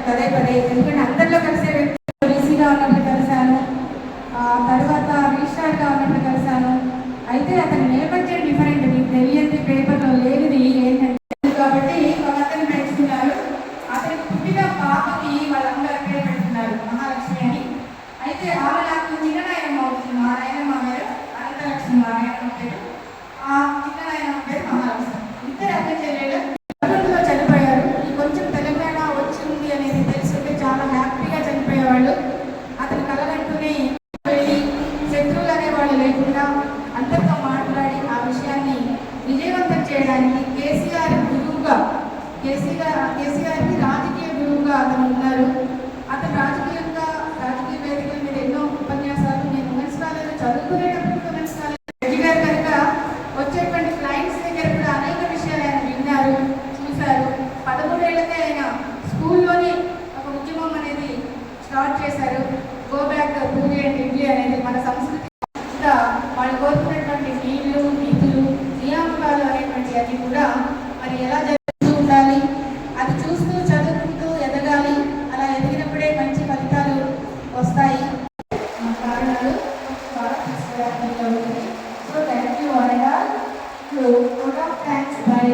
పదే పదే, ఎందుకంటే అందరిలో కలిసే వ్యక్తి బీసీగా ఉన్నప్పుడు కలిశాను, తర్వాత రిజిస్ట్రార్గా ఉన్నప్పుడు కలిశాను. అయితే అతని నేపథ్యం డిఫరెంట్, మీకు తెలియదు పేపర్లో లేనిది ఏంటంటే కాబట్టి అతను పెంచుతున్నారు. అతని పుట్టిన పాపకి వాళ్ళందరూ పేరు పెడుతున్నారు మహాలక్ష్మి అని. అయితే ఆమె నాకు చిన్ననాయనమ్మ అవుతుంది. మా నాయనమ్మ పేరు అనంతలక్ష్మి, మా నాయనమ్మ పేరు, ఆ చిన్ననాయనమ్మ పేరు మహాలక్ష్మి. ఇద్దరు అక్క చెల్లెలు చనిపోయారు. ఈ కొంచెం తెలంగాణ వచ్చింది అనేది తెలుసుకుంటే చాలా హ్యాపీగా చనిపోయేవాళ్ళు. అతని కలగంటూనే వెళ్ళి శత్రువులు అనేవాళ్ళు లేకుండా అందరితో మాట్లాడి ఆ విషయాన్ని విజయవంతం చేయడానికి కేసీఆర్ గురువుగా, కేసీఆర్కి రాజకీయ గురువుగా అతను ఉన్నారు. అతను రాజకీయ వేదికల మీద ఎన్నో ఉపన్యాసాలు, నేను ఉమెన్స్ కాలేజ్ చదువుకునేటప్పుడు ఉమెన్స్ కాలేజ్ రెడ్డి గారు కనుక వచ్చేటువంటి క్లయింట్స్ దగ్గర కూడా అనేక విషయాలు ఆయన విన్నారు, చూశారు. 13 ఏళ్ళకే ఆయన స్కూల్లోని ఒక ఉద్యమం అనేది స్టార్ట్ చేశారు. Go back puri and idli అనేది మన సంస్కృతి, వాళ్ళు కోరుకున్నటువంటి నీళ్లు, నిధులు, నియామకాలు అనేటువంటి అవి కూడా మరి ఎలా జరుగుతూ ఉండాలి, అది చూస్తూ చదువుకుంటూ ఎదగాలి. అలా ఎదిగినప్పుడే మంచి ఫలితాలు వస్తాయి. కారణాలు బాగా తీసుకురావడం జరుగుతుంది. So thank you all. Thanks bye